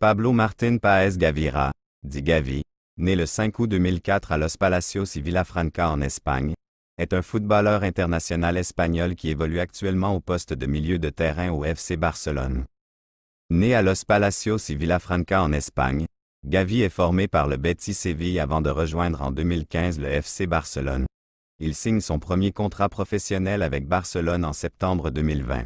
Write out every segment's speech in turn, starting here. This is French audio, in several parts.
Pablo Martín Páez Gaviria, dit Gavi, né le 5 août 2004 à Los Palacios y Vilafranca en Espagne, est un footballeur international espagnol qui évolue actuellement au poste de milieu de terrain au FC Barcelone. Né à Los Palacios y Vilafranca en Espagne, Gavi est formé par le Betis Séville avant de rejoindre en 2015 le FC Barcelone. Il signe son premier contrat professionnel avec Barcelone en septembre 2020.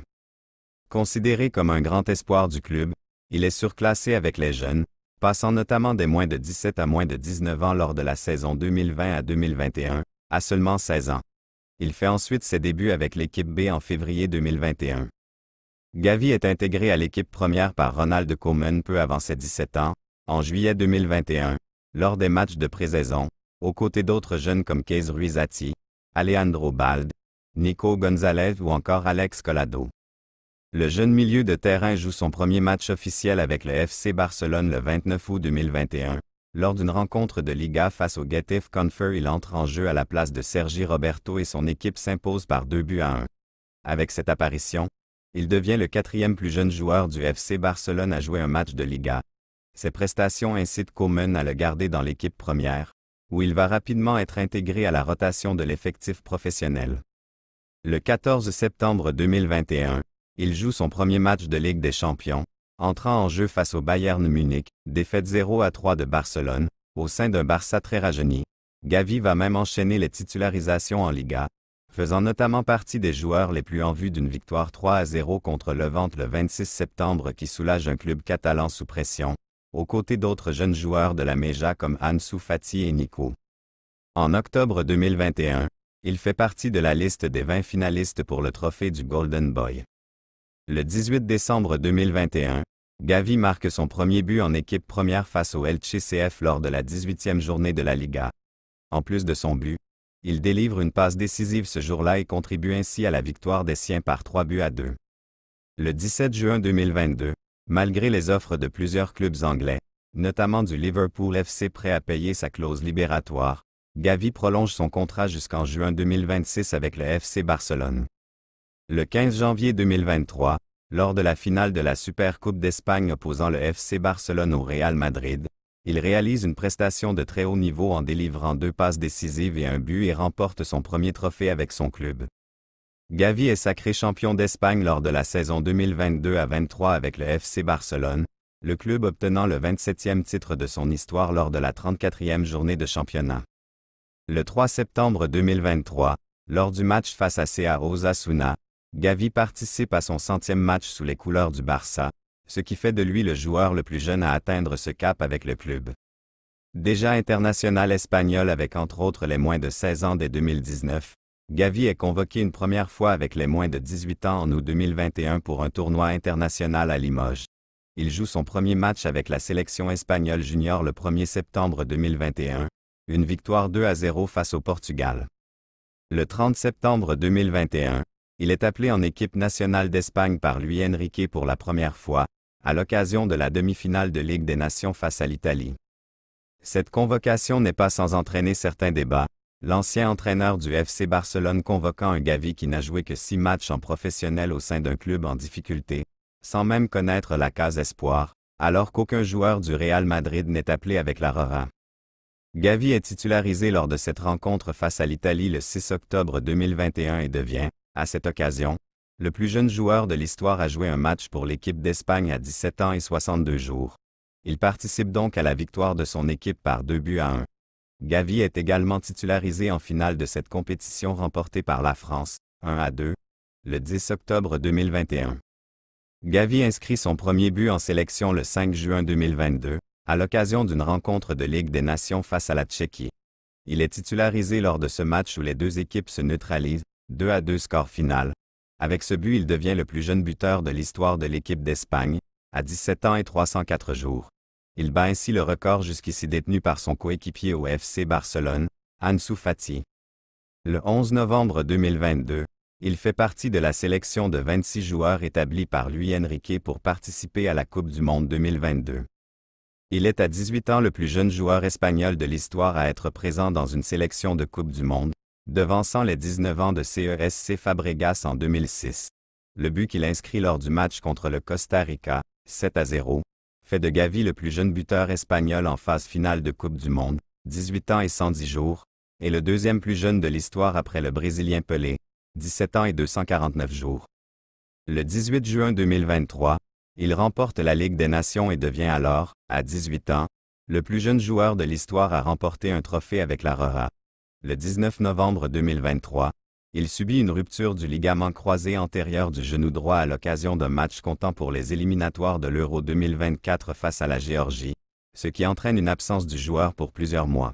Considéré comme un grand espoir du club, il est surclassé avec les jeunes, passant notamment des moins de 17 à moins de 19 ans lors de la saison 2020 à 2021, à seulement 16 ans. Il fait ensuite ses débuts avec l'équipe B en février 2021. Gavi est intégré à l'équipe première par Ronald Koeman peu avant ses 17 ans, en juillet 2021, lors des matchs de pré-saison, aux côtés d'autres jeunes comme Kees Ruizati, Alejandro Balde, Nico González ou encore Alex Collado. Le jeune milieu de terrain joue son premier match officiel avec le FC Barcelone le 29 août 2021. Lors d'une rencontre de Liga face au Getafe Confer, il entre en jeu à la place de Sergi Roberto et son équipe s'impose par 2-1. Avec cette apparition, il devient le quatrième plus jeune joueur du FC Barcelone à jouer un match de Liga. Ses prestations incitent Koeman à le garder dans l'équipe première, où il va rapidement être intégré à la rotation de l'effectif professionnel. Le 14 septembre 2021, il joue son premier match de Ligue des Champions, entrant en jeu face au Bayern Munich, défaite 0-3 de Barcelone, au sein d'un Barça très rajeuni. Gavi va même enchaîner les titularisations en Liga, faisant notamment partie des joueurs les plus en vue d'une victoire 3-0 contre Levante le 26 septembre qui soulage un club catalan sous pression, aux côtés d'autres jeunes joueurs de la Meja comme Ansu Fati et Nico. En octobre 2021, il fait partie de la liste des 20 finalistes pour le trophée du Golden Boy. Le 18 décembre 2021, Gavi marque son premier but en équipe première face au Elche CF lors de la 18e journée de la Liga. En plus de son but, il délivre une passe décisive ce jour-là et contribue ainsi à la victoire des siens par 3-2. Le 17 juin 2022, malgré les offres de plusieurs clubs anglais, notamment du Liverpool FC prêt à payer sa clause libératoire, Gavi prolonge son contrat jusqu'en juin 2026 avec le FC Barcelone. Le 15 janvier 2023, lors de la finale de la Supercoupe d'Espagne opposant le FC Barcelone au Real Madrid, il réalise une prestation de très haut niveau en délivrant 2 passes décisives et un but et remporte son premier trophée avec son club. Gavi est sacré champion d'Espagne lors de la saison 2022-23 avec le FC Barcelone, le club obtenant le 27e titre de son histoire lors de la 34e journée de championnat. Le 3 septembre 2023, lors du match face à CA Osasuna, Gavi participe à son 100e match sous les couleurs du Barça, ce qui fait de lui le joueur le plus jeune à atteindre ce cap avec le club. Déjà international espagnol avec entre autres les moins de 16 ans dès 2019, Gavi est convoqué une première fois avec les moins de 18 ans en août 2021 pour un tournoi international à Limoges. Il joue son premier match avec la sélection espagnole junior le 1er septembre 2021, une victoire 2-0 face au Portugal. Le 30 septembre 2021, il est appelé en équipe nationale d'Espagne par Luis Enrique pour la première fois, à l'occasion de la demi-finale de Ligue des Nations face à l'Italie. Cette convocation n'est pas sans entraîner certains débats, l'ancien entraîneur du FC Barcelone convoquant un Gavi qui n'a joué que 6 matchs en professionnel au sein d'un club en difficulté, sans même connaître la case espoir, alors qu'aucun joueur du Real Madrid n'est appelé avec la Roja. Gavi est titularisé lors de cette rencontre face à l'Italie le 6 octobre 2021 et devient, à cette occasion, le plus jeune joueur de l'histoire à jouer un match pour l'équipe d'Espagne à 17 ans et 62 jours. Il participe donc à la victoire de son équipe par 2-1. Gavi est également titularisé en finale de cette compétition remportée par la France, 1-2, le 10 octobre 2021. Gavi inscrit son premier but en sélection le 5 juin 2022, à l'occasion d'une rencontre de Ligue des Nations face à la Tchéquie. Il est titularisé lors de ce match où les deux équipes se neutralisent, 2-2 score final. Avec ce but, il devient le plus jeune buteur de l'histoire de l'équipe d'Espagne, à 17 ans et 304 jours. Il bat ainsi le record jusqu'ici détenu par son coéquipier au FC Barcelone, Ansu Fati. Le 11 novembre 2022, il fait partie de la sélection de 26 joueurs établis par Luis Enrique pour participer à la Coupe du Monde 2022. Il est à 18 ans le plus jeune joueur espagnol de l'histoire à être présent dans une sélection de Coupe du Monde, devançant les 19 ans de CESC Fabregas en 2006. Le but qu'il inscrit lors du match contre le Costa Rica, 7-0, fait de Gavi le plus jeune buteur espagnol en phase finale de Coupe du Monde, 18 ans et 110 jours, et le deuxième plus jeune de l'histoire après le Brésilien Pelé, 17 ans et 249 jours. Le 18 juin 2023, il remporte la Ligue des Nations et devient alors, à 18 ans, le plus jeune joueur de l'histoire à remporter un trophée avec la Roja. Le 19 novembre 2023, il subit une rupture du ligament croisé antérieur du genou droit à l'occasion d'un match comptant pour les éliminatoires de l'Euro 2024 face à la Géorgie, ce qui entraîne une absence du joueur pour plusieurs mois.